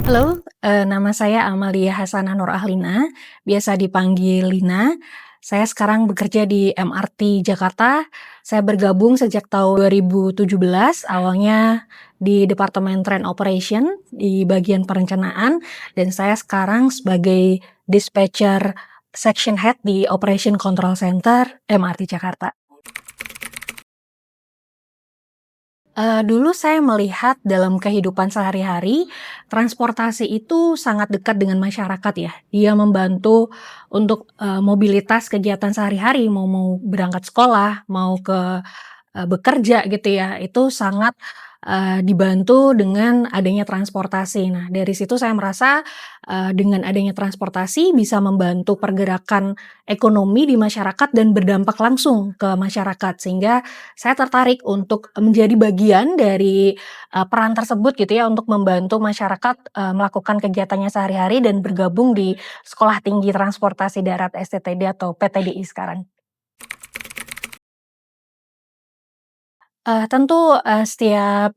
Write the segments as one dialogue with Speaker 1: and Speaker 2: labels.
Speaker 1: Halo, nama saya Amalia Hasanah Nur Ahlina, biasa dipanggil Lina. Saya sekarang bekerja di MRT Jakarta. Saya bergabung sejak tahun 2017, awalnya di Departemen Train Operation, di bagian perencanaan, dan saya sekarang sebagai dispatcher section head di Operation Control Center MRT Jakarta. Dulu saya melihat dalam kehidupan sehari-hari, transportasi itu sangat dekat dengan masyarakat ya. Dia membantu untuk, mobilitas kegiatan sehari-hari, mau berangkat sekolah, mau ke bekerja gitu ya, itu sangat, dibantu dengan adanya transportasi. Nah, dari situ saya merasa, dengan adanya transportasi bisa membantu pergerakan ekonomi di masyarakat dan berdampak langsung ke masyarakat. Sehingga saya tertarik untuk menjadi bagian dari, peran tersebut gitu ya, untuk membantu masyarakat, melakukan kegiatannya sehari-hari dan bergabung di Sekolah Tinggi Transportasi Darat STTD atau PTDI sekarang. Tentu, setiap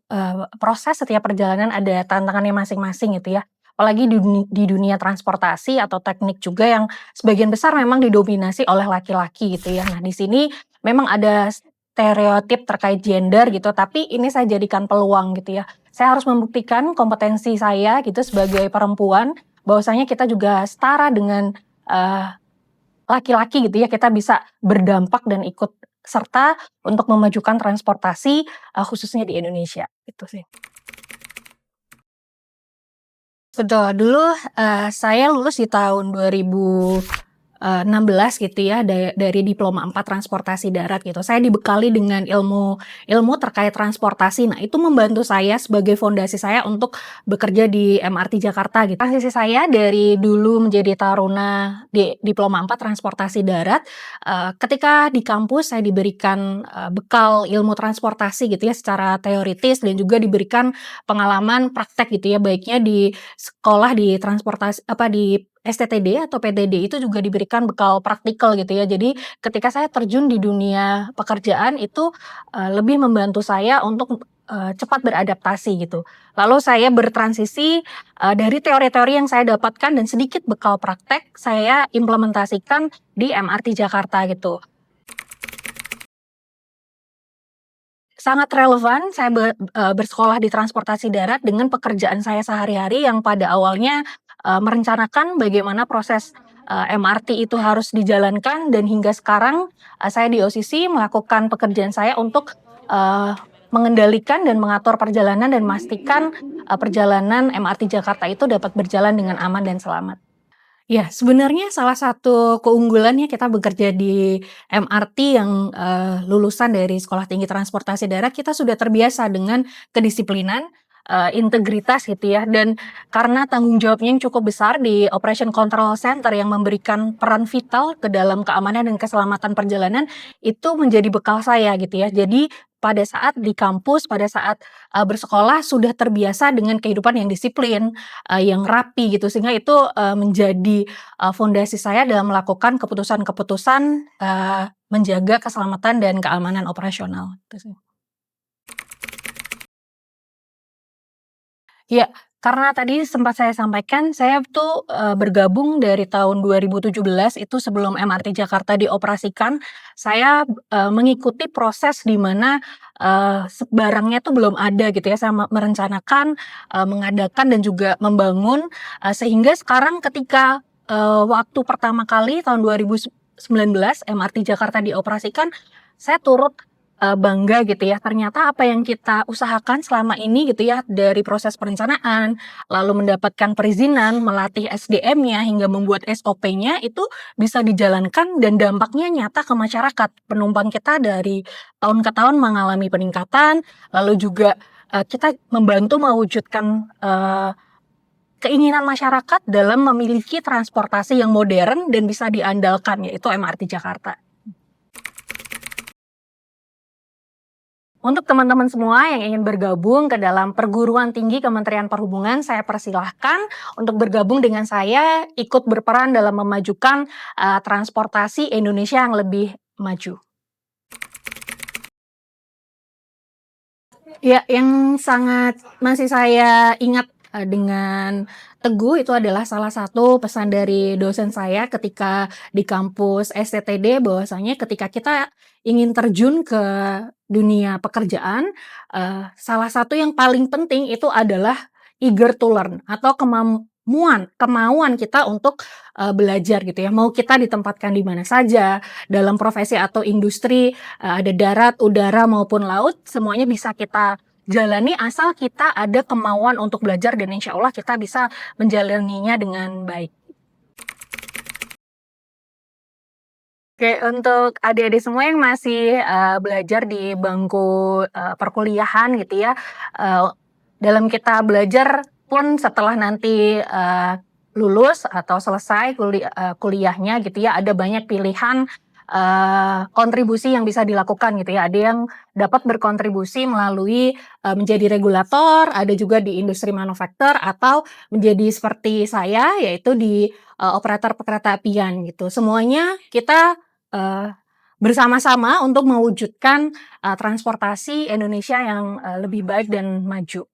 Speaker 1: perjalanan ada tantangannya masing-masing gitu ya. Apalagi di dunia transportasi atau teknik juga yang sebagian besar memang didominasi oleh laki-laki gitu ya. Nah, di sini memang ada stereotip terkait gender gitu, tapi ini saya jadikan peluang gitu ya. Saya harus membuktikan kompetensi saya gitu sebagai perempuan, bahwasanya kita juga setara dengan, eee laki-laki gitu ya, kita bisa berdampak dan ikut serta untuk memajukan transportasi, khususnya di Indonesia, itu sih. Betul, dulu, saya lulus di tahun 2016 gitu ya, dari Diploma 4 Transportasi Darat gitu. Saya dibekali dengan ilmu ilmu terkait transportasi. Nah, itu membantu saya sebagai fondasi saya untuk bekerja di MRT Jakarta gitu. Transisi saya dari dulu menjadi taruna di Diploma 4 Transportasi Darat, ketika di kampus saya diberikan, bekal ilmu transportasi gitu ya secara teoritis dan juga diberikan pengalaman praktek gitu ya, baiknya di sekolah di di STTD atau PTD itu juga diberikan bekal praktikal gitu ya. Jadi ketika saya terjun di dunia pekerjaan itu, lebih membantu saya untuk, cepat beradaptasi gitu. Lalu saya bertransisi, dari teori-teori yang saya dapatkan dan sedikit bekal praktek, saya implementasikan di MRT Jakarta gitu. Sangat relevan saya bersekolah di transportasi darat dengan pekerjaan saya sehari-hari yang pada awalnya, merencanakan bagaimana proses, MRT itu harus dijalankan dan hingga sekarang, saya di OCC melakukan pekerjaan saya untuk, mengendalikan dan mengatur perjalanan dan memastikan, perjalanan MRT Jakarta itu dapat berjalan dengan aman dan selamat. Ya, sebenarnya salah satu keunggulannya kita bekerja di MRT yang, lulusan dari Sekolah Tinggi Transportasi Darat, kita sudah terbiasa dengan kedisiplinan, integritas gitu ya, dan karena tanggung jawabnya yang cukup besar di Operation Control Center yang memberikan peran vital ke dalam keamanan dan keselamatan perjalanan, itu menjadi bekal saya gitu ya. Jadi pada saat di kampus, pada saat, bersekolah sudah terbiasa dengan kehidupan yang disiplin, yang rapi gitu, sehingga itu, menjadi fondasi saya dalam melakukan keputusan-keputusan, menjaga keselamatan dan keamanan operasional, itu sih. Ya, karena tadi sempat saya sampaikan, saya tuh, bergabung dari tahun 2017 itu sebelum MRT Jakarta dioperasikan, saya, mengikuti proses di mana, barangnya tuh belum ada gitu ya, saya merencanakan, mengadakan dan juga membangun, sehingga sekarang ketika, waktu pertama kali tahun 2019 MRT Jakarta dioperasikan, saya turut bangga gitu ya, ternyata apa yang kita usahakan selama ini gitu ya, dari proses perencanaan, lalu mendapatkan perizinan, melatih SDM-nya, hingga membuat SOP-nya itu bisa dijalankan dan dampaknya nyata ke masyarakat. Penumpang kita dari tahun ke tahun mengalami peningkatan, lalu juga, kita membantu mewujudkan, keinginan masyarakat dalam memiliki transportasi yang modern dan bisa diandalkan, yaitu MRT Jakarta. Untuk teman-teman semua yang ingin bergabung ke dalam perguruan tinggi Kementerian Perhubungan, saya persilahkan untuk bergabung dengan saya, ikut berperan dalam memajukan, transportasi Indonesia yang lebih maju. Ya, yang sangat masih saya ingat dengan teguh. Itu adalah salah satu pesan dari dosen saya ketika di kampus STTD, bahwasanya ketika kita ingin terjun ke dunia pekerjaan, salah satu yang paling penting itu adalah eager to learn atau kemauan kita untuk, belajar gitu ya. Mau kita ditempatkan di mana saja, dalam profesi atau industri, ada darat, udara, maupun laut, semuanya bisa kita jalani asal kita ada kemauan untuk belajar dan insya Allah kita bisa menjalaninya dengan baik. Oke, untuk adik-adik semua yang masih, belajar di bangku, perkuliahan gitu ya, eee, dalam kita belajar pun setelah nanti, lulus atau selesai kuliahnya gitu ya, ada banyak pilihan, kontribusi yang bisa dilakukan gitu ya. Ada yang dapat berkontribusi melalui, menjadi regulator, ada juga di industri manufaktur atau menjadi seperti saya, yaitu di, operator perkeretaapian gitu. Semuanya kita bersama-sama untuk mewujudkan, transportasi Indonesia yang, lebih baik dan maju.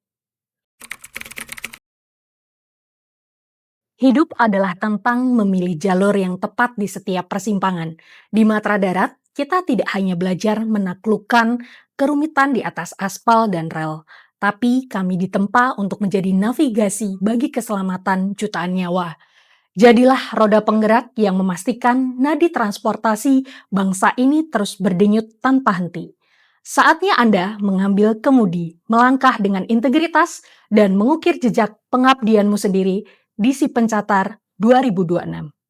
Speaker 1: Hidup adalah tentang memilih jalur yang tepat di setiap persimpangan. Di Matra Darat, kita tidak hanya belajar menaklukkan kerumitan di atas aspal dan rel, tapi kami ditempa untuk menjadi navigasi bagi keselamatan jutaan nyawa. Jadilah roda penggerak yang memastikan nadi transportasi bangsa ini terus berdenyut tanpa henti. Saatnya Anda mengambil kemudi, melangkah dengan integritas, dan mengukir jejak pengabdianmu sendiri di Si Pencatar 2026.